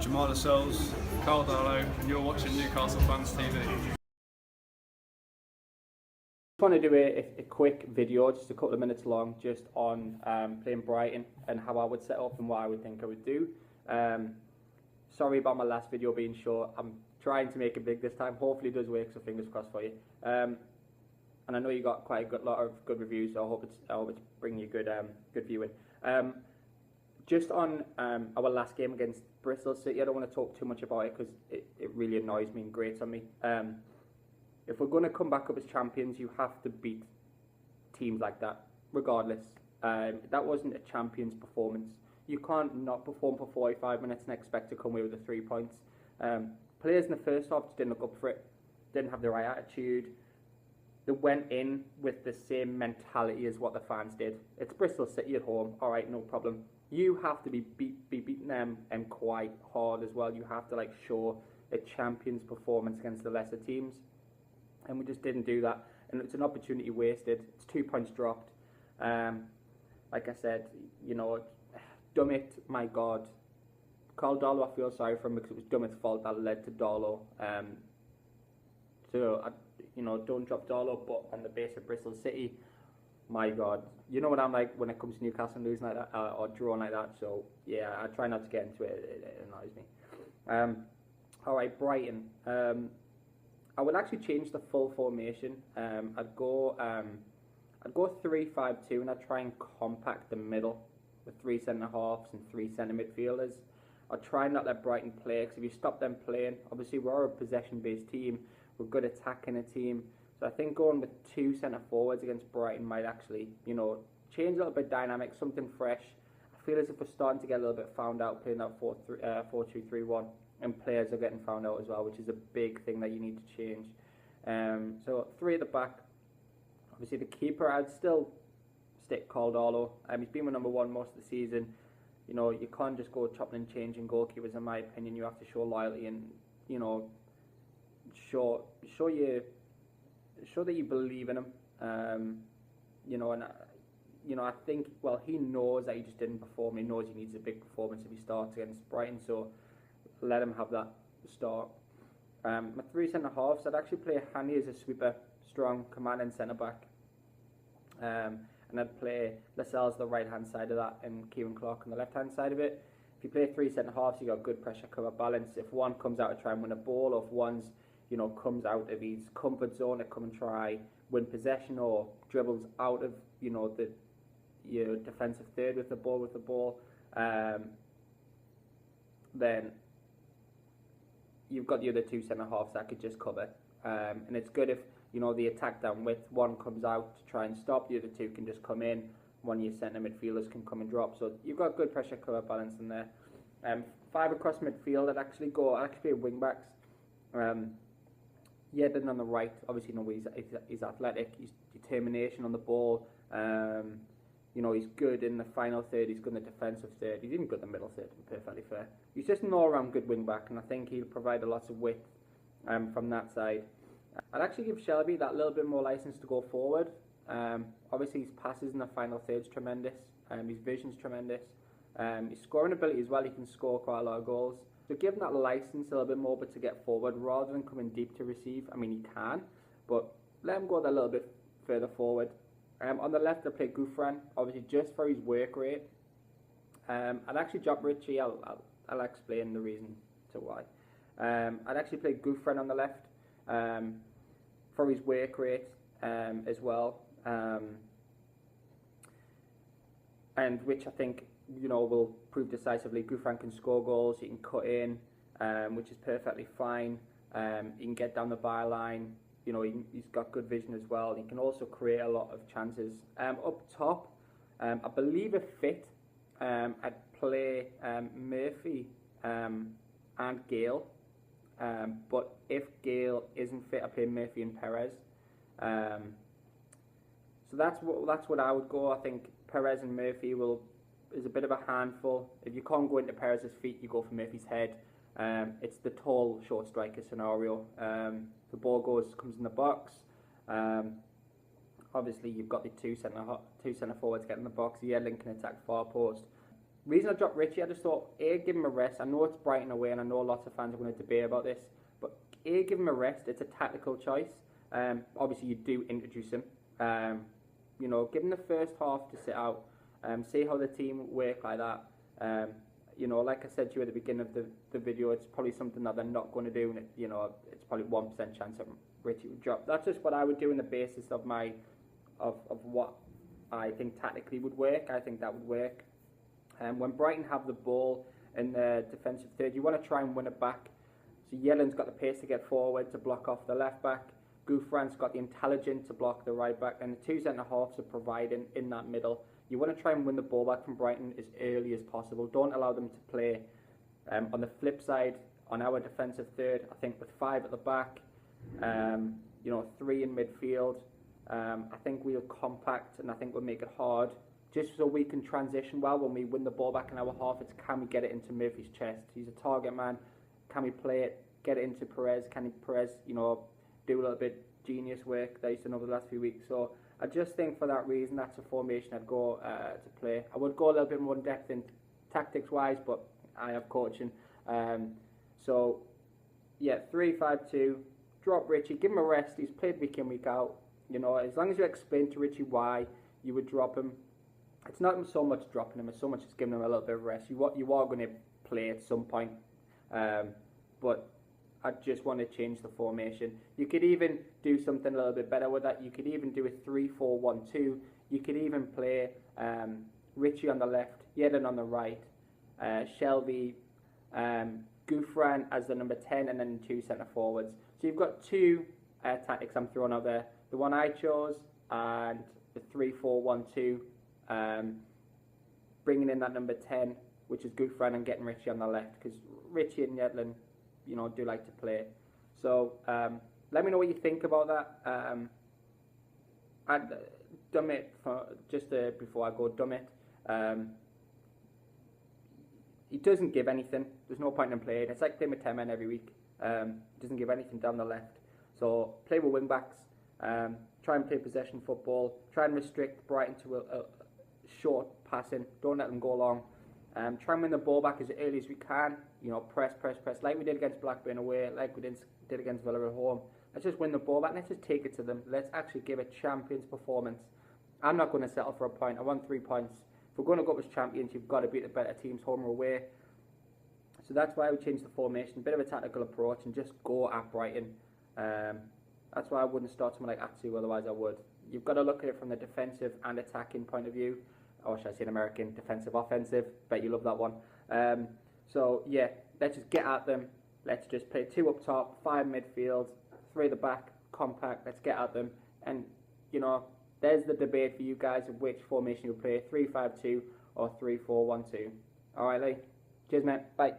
Jamal Lascelles, Carl Darlow, and you're watching Newcastle Fans TV. I just want to do a quick video, just a couple of minutes long, just on playing Brighton and how I would set up and what I would think I would do. Sorry about my last video being short. I'm trying to make it big this time. Hopefully it does work, so fingers crossed for you. And I know you got quite a lot of good reviews, so I hope it's bringing you good viewing. Just on our last game against Bristol City, I don't want to talk too much about it because it really annoys me and grates on me. If we're going to come back up as champions, you have to beat teams like that, regardless. That wasn't a champion's performance. You can't not perform for 45 minutes and expect to come away with the 3 points. Players in the first half just didn't look up for it, didn't have the right attitude. They went in with the same mentality as what the fans did. It's Bristol City at home, all right, no problem. You have to be beating them and quite hard as well. You have to show a champion's performance against the lesser teams. And we just didn't do that, and it's an opportunity wasted. It's 2 points dropped. Like I said, Dummett, my God. Carl Darlow, I feel sorry for him because it was Dummett's fault that led to Darlow. Don't drop Darlow, but on the base of Bristol City, my God. You know what I'm like when it comes to Newcastle losing like that or drawing like that. So, yeah, I try not to get into it. It annoys me. All right, Brighton. I would actually change the full formation. I'd go 3-5-2, and I'd try and compact the middle with 3 centre halves and 3 centre midfielders. I'd try and not let Brighton play, because if you stop them playing, obviously we're a possession-based team. We're good attacking a team. So I think going with 2 centre forwards against Brighton might actually, change a little bit dynamic, something fresh. I feel as if we're starting to get a little bit found out playing that 4-2-3-1. And players are getting found out as well, which is a big thing that you need to change. So 3 at the back. Obviously the keeper, I'd still stick Carl Darlow. He's been my number 1 most of the season. You can't just go chopping and changing goalkeepers, in my opinion. You have to show loyalty and, show that you believe in him. I think, well, he knows that he just didn't perform. He knows he needs a big performance if he starts against Brighton, so let him have that start. My 3 centre halves, I'd actually play Hanny as a sweeper, strong, commanding centre back. And I'd play Lascelles the right hand side of that and Kieran Clark on the left hand side of it. If you play 3 centre halves, you got good pressure cover balance. If one comes out to try and win a ball, or if one's comes out of his comfort zone to come and try win possession, or dribbles out of your defensive third with the ball, then you've got the other 2 centre halves that could just cover. And it's good if the attack down width, one comes out to try and stop, the other 2 can just come in. One of your centre midfielders can come and drop. So you've got good pressure cover balance in there. 5 across midfield, I'd actually play wing backs. Yedlin on the right, obviously he's athletic, he's determination on the ball. He's good in the final third, he's good in the defensive third, he's even good in the middle third, to be perfectly fair. He's just an all-round good wing-back, and I think he'll provide a lot of width from that side. I'd actually give Shelby that little bit more license to go forward. Obviously his passes in the final third's tremendous, his vision's tremendous, his scoring ability as well, he can score quite a lot of goals. So give him that license a little bit more, but to get forward rather than coming deep to receive. I mean, he can, but let him go that little bit further forward. On the left, I play Gouffran, obviously just for his work rate. I'd actually drop Richie. I'll explain the reason to why. I'd actually play Gouffran on the left for his work rate as well, and which I think will prove decisively. Gouffran can score goals. He can cut in, which is perfectly fine. He can get down the byline. He's got good vision as well. He can also create a lot of chances. Up top, I believe if fit, I'd play Murphy and Gale. But if Gale isn't fit, I play Murphy and Perez. So that's what I would go. I think Perez and Murphy is a bit of a handful. If you can't go into Perez's feet, you go for Murphy's head. It's the tall, short striker scenario. The ball comes in the box. Obviously, you've got the two centre forwards getting in the box. Yedlin can attack far post. reason I dropped Richie, I just thought, A, give him a rest. I know it's Brighton away, and I know lots of fans are going to debate about this, but A, give him a rest. It's a tactical choice. Obviously, you do introduce him. You know, give him the first half to sit out. See how the team work like that. You know, like I said to you at the beginning of the video, it's probably something that they're not going to do, and you know, it's probably 1% chance that Richie would drop. That's just what I would do on the basis of of what I think tactically would work. I think that would work. When Brighton have the ball in the defensive third, you want to try and win it back. So Yellen's got the pace to get forward to block off the left back. Gouffran's got the intelligence to block the right back, and the two centre halves are providing in that middle. You want to try and win the ball back from Brighton as early as possible. Don't allow them to play. On the flip side, on our defensive third, I think with 5 at the back, you know, 3 in midfield, I think we'll compact, and I think we'll make it hard, just so we can transition well when we win the ball back in our half. It's can we get it into Murphy's chest? He's a target man. Can we play it, get it into Perez? Can Perez, you know, do a little bit genius work that he's done over the last few weeks? So I just think for that reason, that's a formation I'd go to play. I would go a little bit more in depth in tactics-wise, but I have coaching. So, yeah, 3-5-2. Drop Richie, give him a rest. He's played week in, week out. You know, as long as you explain to Richie why you would drop him, it's not so much dropping him, it's so much as giving him a little bit of rest. You are going to play at some point, but I just want to change the formation. You could even do something a little bit better with that. You could even do a 3-4-1-2. You could even play Richie on the left, Yedlin on the right, Shelby, Gouffran as the number 10, and then 2 centre forwards. So you've got 2 tactics I'm throwing out there. The one I chose and the 3-4-1-2, bringing in that number 10, which is Gouffran, and getting Richie on the left, because Richie and Yedlin, you know, do like to play. So let me know what you think about that. I'd dumb it for just before I go. Dumb it. He doesn't give anything. There's no point in playing. It's like playing with 10 men every week. He doesn't give anything down the left. So play with wing backs. Try and play possession football. Try and restrict Brighton to a short passing. Don't let them go long. Try and win the ball back as early as we can. You know, press, like we did against Blackburn away, like we did against Villa at home. Let's just win the ball back. Let's just take it to them. Let's actually give a champion's performance. I'm not going to settle for a point. I want 3 points. If we're going to go up as champions, you've got to beat the better teams home or away. So that's why I would change the formation, a bit of a tactical approach, and just go at Brighton. That's why I wouldn't start someone like Atsu, otherwise I would. You've got to look at it from the defensive and attacking point of view. Or should I say an American, defensive, offensive. Bet you love that one. So, yeah, let's just get at them. Let's just play 2 up top, 5 midfield, 3 at the back, compact. Let's get at them. And, you know, there's the debate for you guys of which formation you'll play, 3-5-2 or 3-4-1-2. All right, Lee. Cheers, mate. Bye.